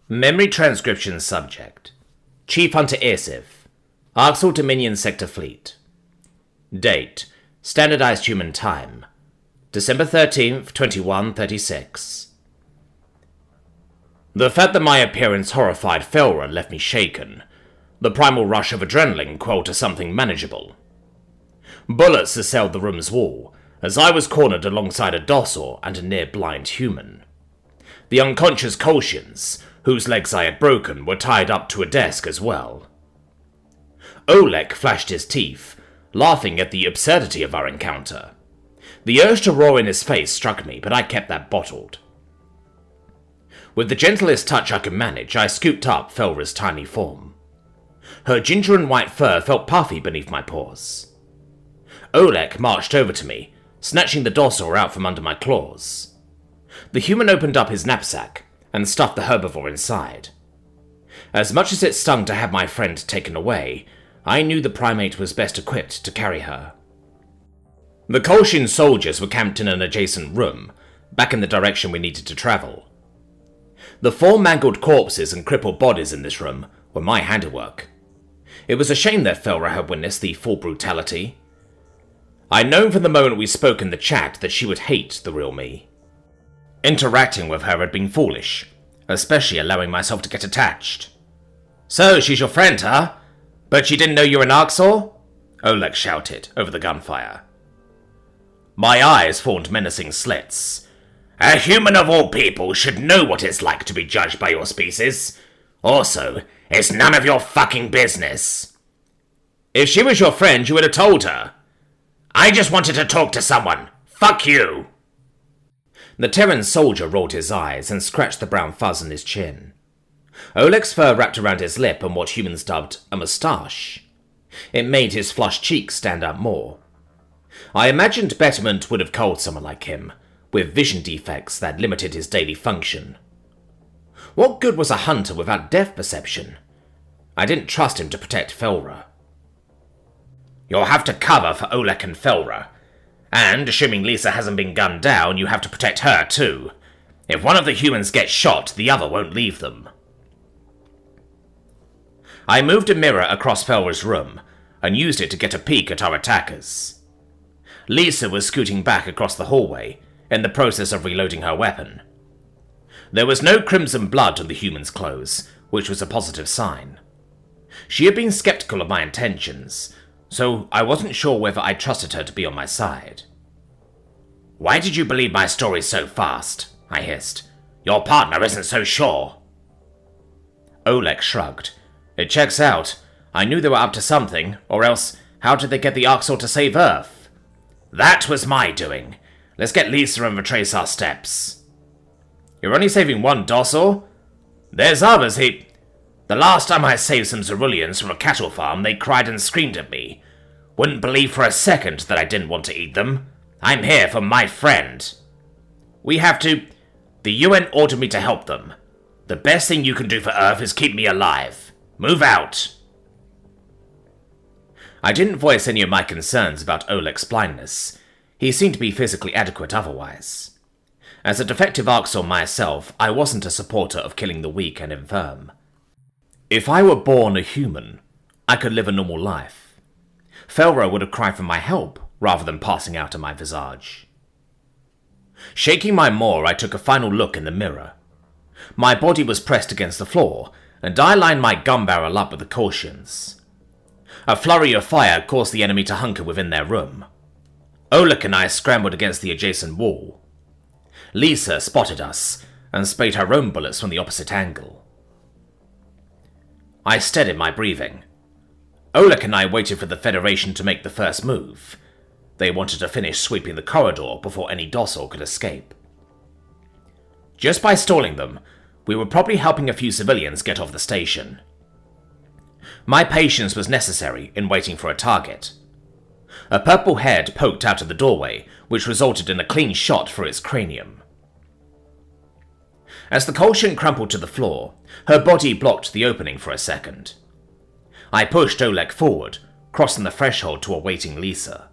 Memory transcription subject. Chief Hunter Irsif. Arxel Dominion Sector Fleet. Date. Standardized Human Time. December 13th, 2136. The fact that my appearance horrified Felra left me shaken. The primal rush of adrenaline quelled to something manageable. Bullets assailed the room's wall, as I was cornered alongside a docile and a near-blind human. The unconscious Kolshians, whose legs I had broken, were tied up to a desk as well. Oleg flashed his teeth, laughing at the absurdity of our encounter. The urge to roar in his face struck me, but I kept that bottled. With the gentlest touch I could manage, I scooped up Felra's tiny form. Her ginger and white fur felt puffy beneath my paws. Oleg marched over to me, snatching the dorsal out from under my claws. The human opened up his knapsack and stuffed the herbivore inside. As much as it stung to have my friend taken away, I knew the primate was best equipped to carry her. The Kolshian soldiers were camped in an adjacent room, back in the direction we needed to travel. The 4 mangled corpses and crippled bodies in this room were my handiwork. It was a shame that Felra had witnessed the full brutality. I'd known from the moment we spoke in the chat that she would hate the real me. Interacting with her had been foolish, especially allowing myself to get attached. "So, she's your friend, huh? But she didn't know you were an Arxel?" Oleg shouted over the gunfire. My eyes formed menacing slits. "A human of all people should know what it's like to be judged by your species. Also, it's none of your fucking business." "If she was your friend, you would have told her." "I just wanted to talk to someone. Fuck you." The Terran soldier rolled his eyes and scratched the brown fuzz on his chin. Oleg's fur wrapped around his lip and what humans dubbed a moustache. It made his flushed cheeks stand out more. I imagined betterment would have culled someone like him, with vision defects that limited his daily function. What good was a hunter without depth perception? I didn't trust him to protect Felra. "You'll have to cover for Oleg and Felra. And, assuming Lisa hasn't been gunned down, you have to protect her too. If one of the humans gets shot, the other won't leave them." I moved a mirror across Felra's room, and used it to get a peek at our attackers. Lisa was scooting back across the hallway, in the process of reloading her weapon. There was no crimson blood on the human's clothes, which was a positive sign. She had been skeptical of my intentions, so I wasn't sure whether I trusted her to be on my side. "Why did you believe my story so fast?" I hissed. "Your partner isn't so sure." Oleg shrugged. "It checks out. I knew they were up to something, or else how did they get the Arxel to save Earth?" "That was my doing. Let's get Lisa and retrace our steps." "You're only saving one docile? There's others, The last time I saved some Ceruleans from a cattle farm, they cried and screamed at me. Wouldn't believe for a second that I didn't want to eat them. I'm here for my friend. We have to... The UN ordered me to help them. The best thing you can do for Earth is keep me alive. Move out." I didn't voice any of my concerns about Oleg's blindness. He seemed to be physically adequate otherwise. As a defective Arxel myself, I wasn't a supporter of killing the weak and infirm. If I were born a human, I could live a normal life. Felra would have cried for my help, rather than passing out in my visage. Shaking my maw, I took a final look in the mirror. My body was pressed against the floor, and I lined my gun barrel up with the Kolshians. A flurry of fire caused the enemy to hunker within their room. Oleg and I scrambled against the adjacent wall. Lisa spotted us, and sprayed her own bullets from the opposite angle. I steadied my breathing. Oleg and I waited for the Federation to make the first move. They wanted to finish sweeping the corridor before any docile could escape. Just by stalling them, we were probably helping a few civilians get off the station. My patience was necessary in waiting for a target. A purple head poked out of the doorway, which resulted in a clean shot for its cranium. As the Kolshian crumpled to the floor, her body blocked the opening for a second. I pushed Oleg forward, crossing the threshold to awaiting Lisa.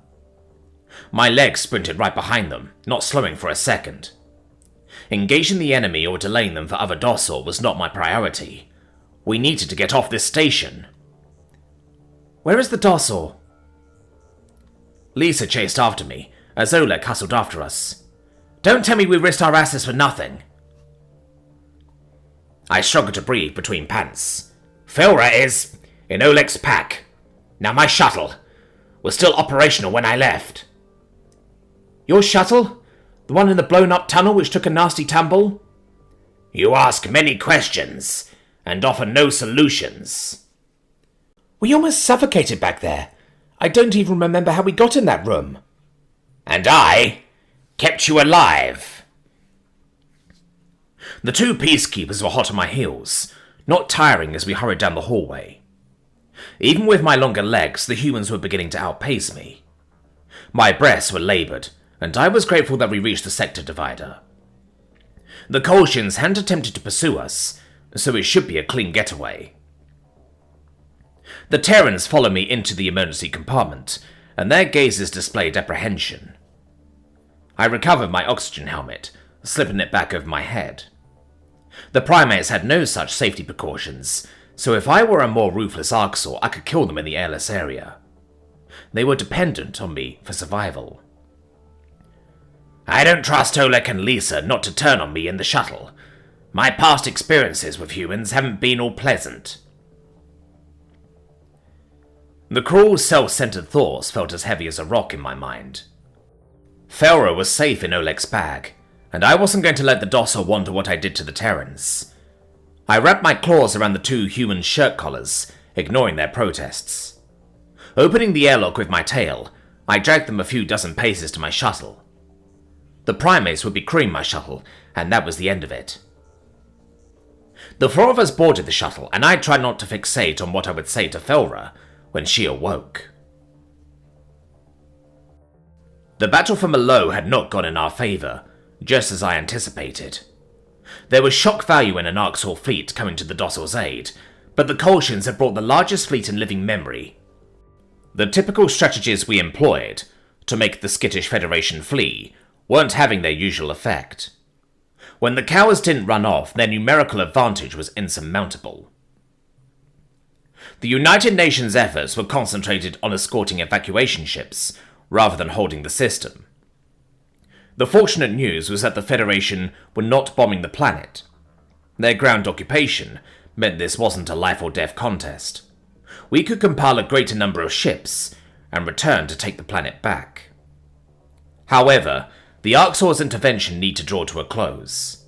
My legs sprinted right behind them, not slowing for a second. Engaging the enemy or delaying them for other docile was not my priority. We needed to get off this station. Where is the docile? Lisa chased after me, as Oleg hustled after us. Don't tell me we risked our asses for nothing. I struggled to breathe between pants. Felra is in Oleg's pack. Now my shuttle was still operational when I left. Your shuttle? The one in the blown-up tunnel which took a nasty tumble? You ask many questions, and offer no solutions. We almost suffocated back there. I don't even remember how we got in that room. And I kept you alive. The two peacekeepers were hot on my heels, not tiring as we hurried down the hallway. Even with my longer legs, the humans were beginning to outpace me. My breaths were laboured, and I was grateful that we reached the sector divider. The Kolshians hadn't attempted to pursue us, so it should be a clean getaway. The Terrans followed me into the emergency compartment, and their gazes displayed apprehension. I recovered my oxygen helmet, slipping it back over my head. The primates had no such safety precautions, so if I were a more ruthless Arxor, I could kill them in the airless area. They were dependent on me for survival. I don't trust Oleg and Lisa not to turn on me in the shuttle. My past experiences with humans haven't been all pleasant. The cruel, self-centered thoughts felt as heavy as a rock in my mind. Felra was safe in Oleg's bag, and I wasn't going to let the docile wonder what I did to the Terrans. I wrapped my claws around the two human shirt collars, ignoring their protests. Opening the airlock with my tail, I dragged them a few dozen paces to my shuttle. The primates would be crewing my shuttle, and that was the end of it. The four of us boarded the shuttle, and I tried not to fixate on what I would say to Felra when she awoke. The battle for Malo had not gone in our favour, just as I anticipated. There was shock value in an Arxor fleet coming to the Docile's aid, but the Kolshians had brought the largest fleet in living memory. The typical strategies we employed to make the skittish Federation flee weren't having their usual effect. When the cowards didn't run off, their numerical advantage was insurmountable. The United Nations' efforts were concentrated on escorting evacuation ships, rather than holding the system. The fortunate news was that the Federation were not bombing the planet. Their ground occupation meant this wasn't a life-or-death contest. We could compile a greater number of ships, and return to take the planet back. However, the Arxor's intervention needed to draw to a close.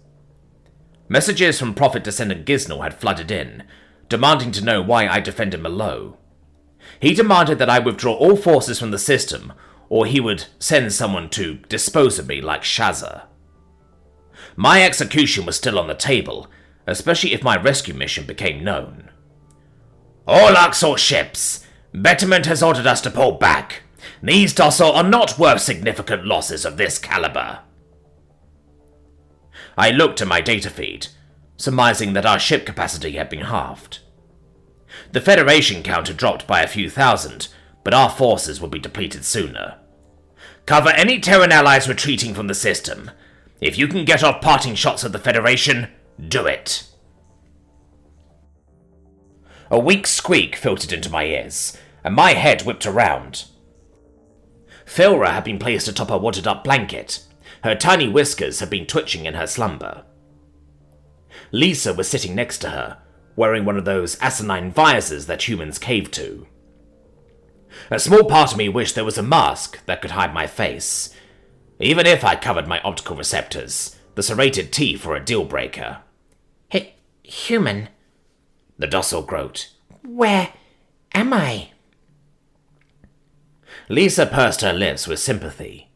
Messages from Prophet-descendant Gizsnell had flooded in, demanding to know why I defended Malo. He demanded that I withdraw all forces from the system, or he would send someone to dispose of me like Shazza. My execution was still on the table, especially if my rescue mission became known. All Arxor ships! Betterment has ordered us to pull back. These docile are not worth significant losses of this caliber. I looked at my data feed, surmising that our ship capacity had been halved. The Federation count had dropped by a few thousand, but our forces would be depleted sooner. Cover any Terran allies retreating from the system. If you can get off parting shots of the Federation, do it. A weak squeak filtered into my ears, and my head whipped around. Felra had been placed atop a wadded-up blanket. Her tiny whiskers had been twitching in her slumber. Lisa was sitting next to her, wearing one of those asinine visors that humans cave to. A small part of me wished there was a mask that could hide my face. Even if I covered my optical receptors, the serrated teeth were a deal-breaker. Human, the docile groped. Where am I? Lisa pursed her lips with sympathy.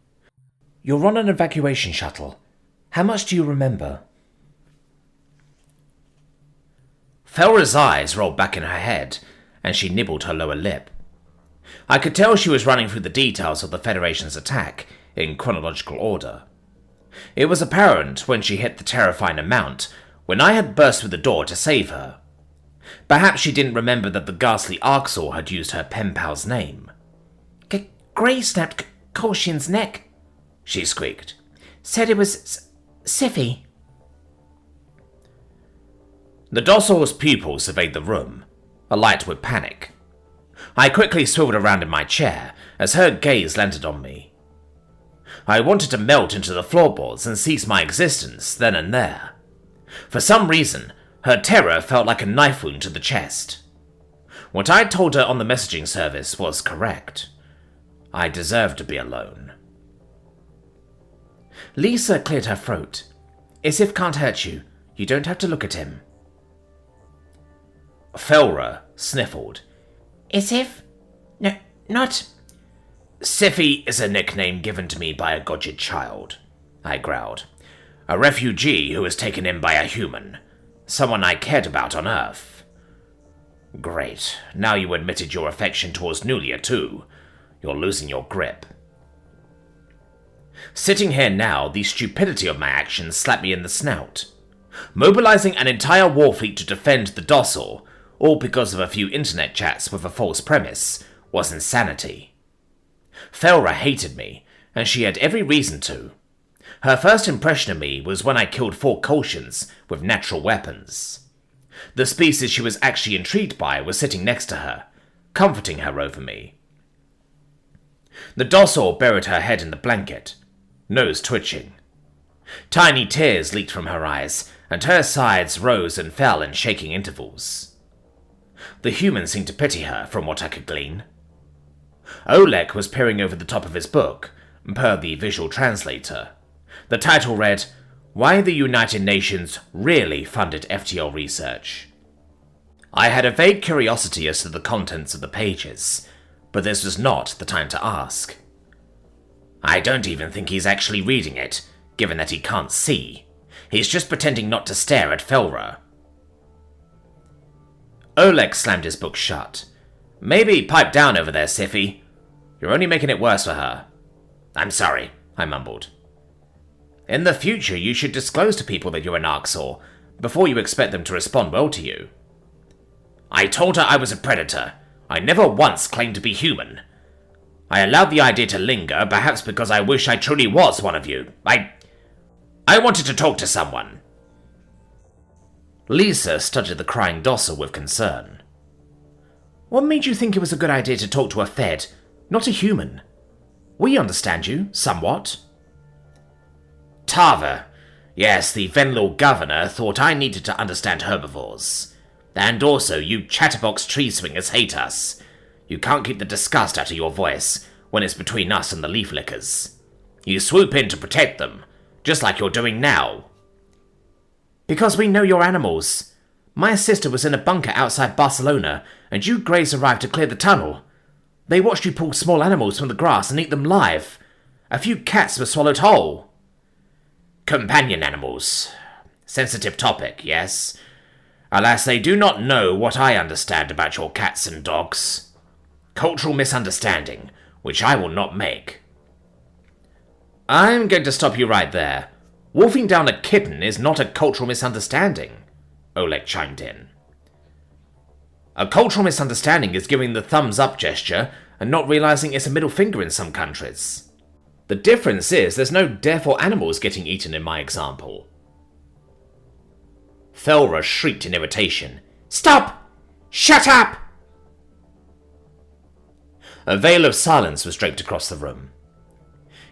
You're on an evacuation shuttle. How much do you remember? Felra's eyes rolled back in her head, and she nibbled her lower lip. I could tell she was running through the details of the Federation's attack in chronological order. It was apparent when she hit the terrifying amount when I had burst through the door to save her. Perhaps she didn't remember that the ghastly Arxor had used her pen pal's name. Grey snapped Kolshian's neck, she squeaked. Said it was Scifi. The docil's pupil surveyed the room, alight with panic. I quickly swiveled around in my chair as her gaze landed on me. I wanted to melt into the floorboards and cease my existence then and there. For some reason, her terror felt like a knife wound to the chest. What I told her on the messaging service was correct. I deserved to be alone. Lisa cleared her throat. Isif can't hurt you. You don't have to look at him. Felra sniffled. Isif? No, not... Scifi is a nickname given to me by a Godjid child, I growled. A refugee who was taken in by a human. Someone I cared about on Earth. Great. Now you admitted your affection towards Nulia too. You're losing your grip. Sitting here now, the stupidity of my actions slapped me in the snout. Mobilizing an entire war fleet to defend the docile, all because of a few internet chats with a false premise, was insanity. Felra hated me, and she had every reason to. Her first impression of me was when I killed 4 Kolshians with natural weapons. The species she was actually intrigued by was sitting next to her, comforting her over me. The docile buried her head in the blanket, nose twitching. Tiny tears leaked from her eyes, and her sides rose and fell in shaking intervals. The human seemed to pity her, from what I could glean. Oleg was peering over the top of his book, per the visual translator. The title read, Why the United Nations Really Funded FTL Research. I had a vague curiosity as to the contents of the pages, but this was not the time to ask. I don't even think he's actually reading it, given that he can't see. He's just pretending not to stare at Felra. Oleg slammed his book shut. Maybe pipe down over there, Scifi. You're only making it worse for her. I'm sorry, I mumbled. In the future, you should disclose to people that you're an Arxor, before you expect them to respond well to you. I told her I was a predator. I never once claimed to be human. I allowed the idea to linger, perhaps because I wish I truly was one of you. I wanted to talk to someone. Lisa studied the crying docile with concern. What made you think it was a good idea to talk to a Fed, not a human? We understand you, somewhat. Tava. Yes, the Venlor governor thought I needed to understand herbivores. And also, you chatterbox tree swingers hate us. You can't keep the disgust out of your voice when it's between us and the leaf lickers. You swoop in to protect them, just like you're doing now. Because we know you're animals. My sister was in a bunker outside Barcelona, and you Greys arrived to clear the tunnel. They watched you pull small animals from the grass and eat them live. A few cats were swallowed whole. Companion animals. Sensitive topic, yes. Alas, they do not know what I understand about your cats and dogs. Cultural misunderstanding, which I will not make. I'm going to stop you right there. Wolfing down a kitten is not a cultural misunderstanding, Oleg chimed in. A cultural misunderstanding is giving the thumbs up gesture and not realizing it's a middle finger in some countries. The difference is there's no deaf or animals getting eaten in my example. Felra shrieked in irritation. Stop! Shut up! A veil of silence was draped across the room.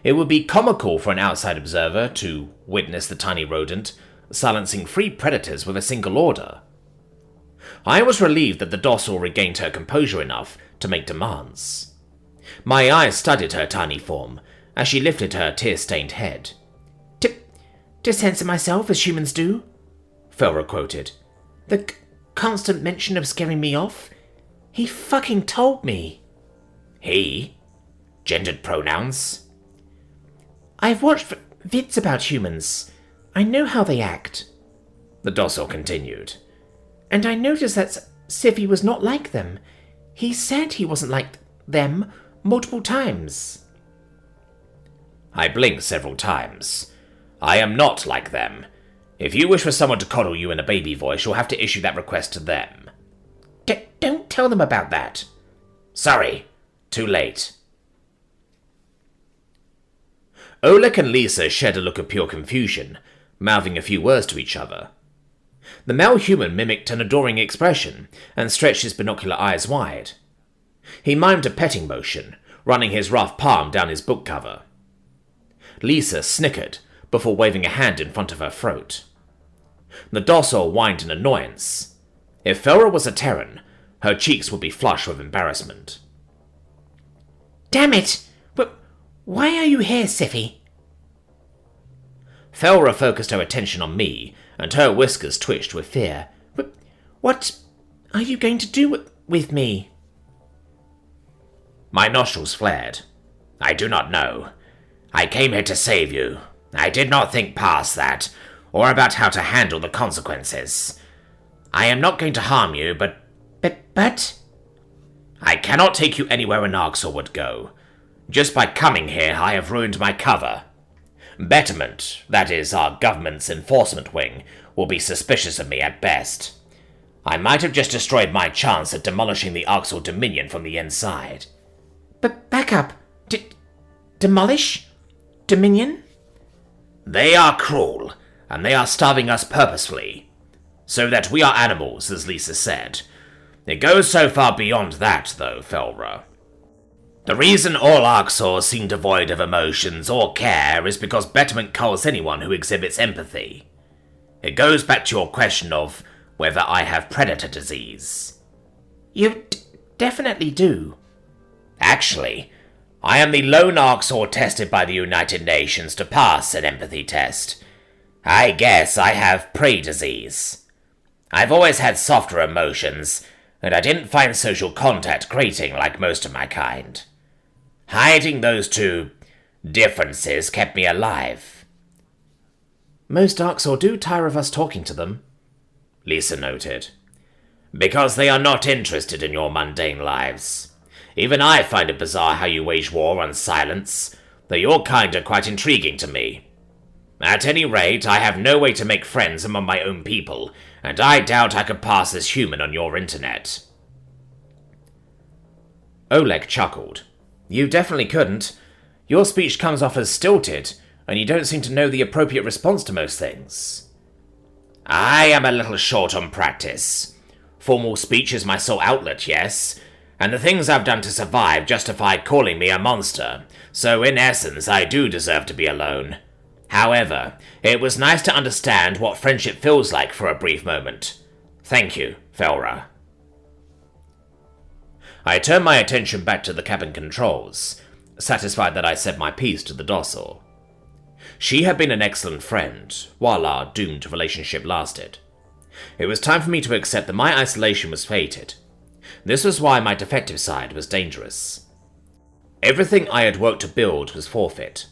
It would be comical for an outside observer to witness the tiny rodent silencing 3 predators with a single order. I was relieved that the docile regained her composure enough to make demands. My eyes studied her tiny form as she lifted her tear-stained head. To censor myself as humans do, Felra quoted. The constant mention of scaring me off? He fucking told me. He? Gendered pronouns? I've watched vids about humans. I know how they act, the docile continued. And I noticed that Scifi was not like them. He said he wasn't like them multiple times. I blinked several times. I am not like them. If you wish for someone to coddle you in a baby voice, you'll have to issue that request to them. Don't tell them about that. Sorry. Too late. Oleg and Lisa shared a look of pure confusion, mouthing a few words to each other. The male human mimicked an adoring expression and stretched his binocular eyes wide. He mimed a petting motion, running his rough palm down his book cover. Lisa snickered before waving a hand in front of her throat. The docile whined in annoyance. If Felra was a Terran, her cheeks would be flush with embarrassment. Damn it! Why are you here, Scifi? Felra focused her attention on me, and her whiskers twitched with fear. What are you going to do with me? My nostrils flared. I do not know. I came here to save you. I did not think past that, or about how to handle the consequences. I am not going to harm you, but... I cannot take you anywhere an Arxor would go. Just by coming here, I have ruined my cover. Betterment, that is, our government's enforcement wing, will be suspicious of me at best. I might have just destroyed my chance at demolishing the Arxor Dominion from the inside. But back up. Demolish? Dominion? They are cruel, and they are starving us purposefully. So that we are animals, as Lisa said. It goes so far beyond that, though, Felra. The reason all Arxors seem devoid of emotions or care is because Betterment culls anyone who exhibits empathy. It goes back to your question of whether I have predator disease. You definitely do. Actually, I am the lone Arxor tested by the United Nations to pass an empathy test. I guess I have prey disease. I've always had softer emotions, and I didn't find social contact grating like most of my kind. Hiding those two differences kept me alive. Most Arxor do tire of us talking to them, Lisa noted. Because they are not interested in your mundane lives. Even I find it bizarre how you wage war on silence, though your kind are quite intriguing to me. At any rate, I have no way to make friends among my own people, and I doubt I could pass as human on your internet. Oleg chuckled. You definitely couldn't. Your speech comes off as stilted, and you don't seem to know the appropriate response to most things. I am a little short on practice. Formal speech is my sole outlet, yes, and the things I've done to survive justify calling me a monster, so in essence I do deserve to be alone. However, it was nice to understand what friendship feels like for a brief moment. Thank you, Felra. I turned my attention back to the cabin controls, satisfied that I said my piece to the docile. She had been an excellent friend, while our doomed relationship lasted. It was time for me to accept that my isolation was fated. This was why my defective side was dangerous. Everything I had worked to build was forfeit,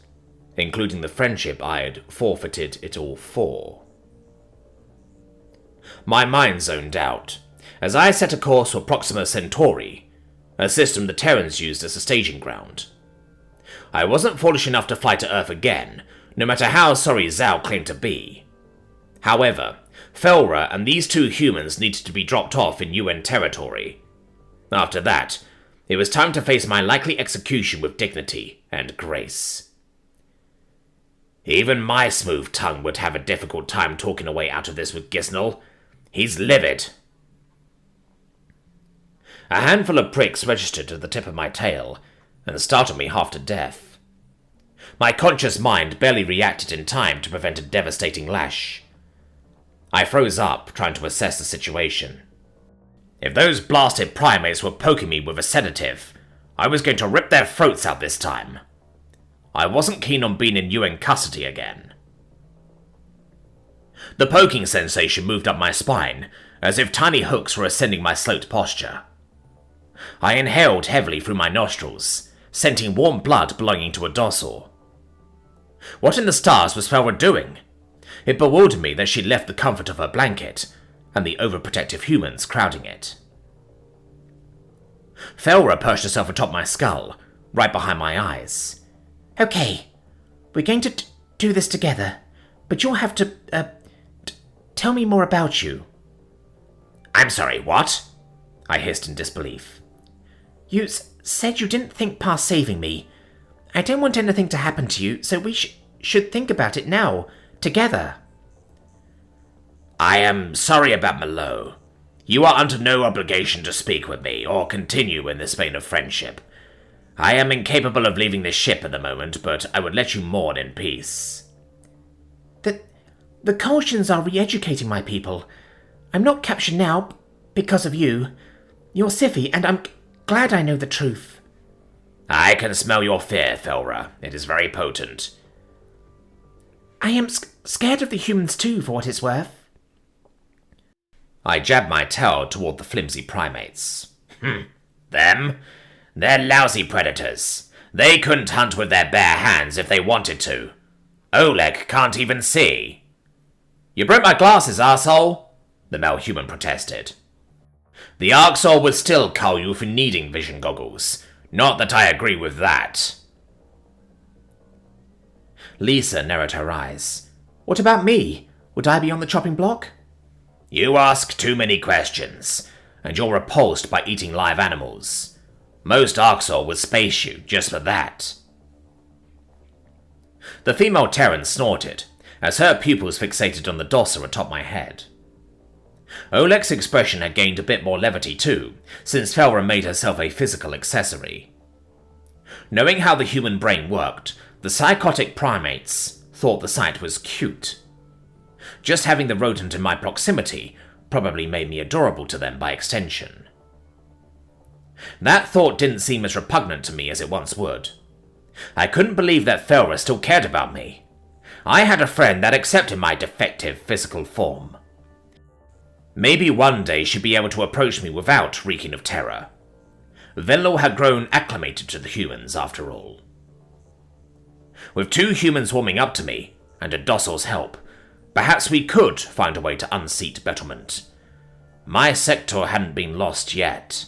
including the friendship I had forfeited it all for. My mind zoned out, as I set a course for Proxima Centauri, a system the Terrans used as a staging ground. I wasn't foolish enough to fly to Earth again, no matter how sorry Zhao claimed to be. However, Felra and these two humans needed to be dropped off in UN territory. After that, it was time to face my likely execution with dignity and grace. Even my smooth tongue would have a difficult time talking a way out of this with Gisnell. He's livid. A handful of pricks registered at the tip of my tail, and startled me half to death. My conscious mind barely reacted in time to prevent a devastating lash. I froze up, trying to assess the situation. If those blasted primates were poking me with a sedative, I was going to rip their throats out this time. I wasn't keen on being in UN custody again. The poking sensation moved up my spine, as if tiny hooks were ascending my sloped posture. I inhaled heavily through my nostrils, scenting warm blood belonging to a docile. What in the stars was Felra doing? It bewildered me that she'd left the comfort of her blanket, and the overprotective humans crowding it. Felra perched herself atop my skull, right behind my eyes. Okay, we're going to do this together, but you'll have to, tell me more about you. I'm sorry, what? I hissed in disbelief. You said you didn't think past saving me. I don't want anything to happen to you, so we should think about it now, together. I am sorry about Malo. You are under no obligation to speak with me or continue in this vein of friendship. I am incapable of leaving this ship at the moment, but I would let you mourn in peace. The Kolshians are re-educating my people. I'm not captured now because of you. You're Scifi, and I'm glad I know the truth. I can smell your fear, Felra. It is very potent. I am scared of the humans too, for what it's worth. I jabbed my tail toward the flimsy primates. Them? They're lousy predators. They couldn't hunt with their bare hands if they wanted to. Oleg can't even see. You broke my glasses, arsehole, the male human protested. The Arxor would still cull you for needing vision goggles. Not that I agree with that. Lisa narrowed her eyes. What about me? Would I be on the chopping block? You ask too many questions, and you're repulsed by eating live animals. Most Arxor would space you just for that. The female Terran snorted, as her pupils fixated on the dosser atop my head. Oleg's expression had gained a bit more levity too, since Felra made herself a physical accessory. Knowing how the human brain worked, the psychotic primates thought the sight was cute. Just having the rodent in my proximity probably made me adorable to them by extension. That thought didn't seem as repugnant to me as it once would. I couldn't believe that Felra still cared about me. I had a friend that accepted my defective physical form. Maybe one day she'd be able to approach me without reeking of terror. Venlo had grown acclimated to the humans, after all. With 2 humans warming up to me, and a docil's help, perhaps we could find a way to unseat Bettlement. My sector hadn't been lost yet.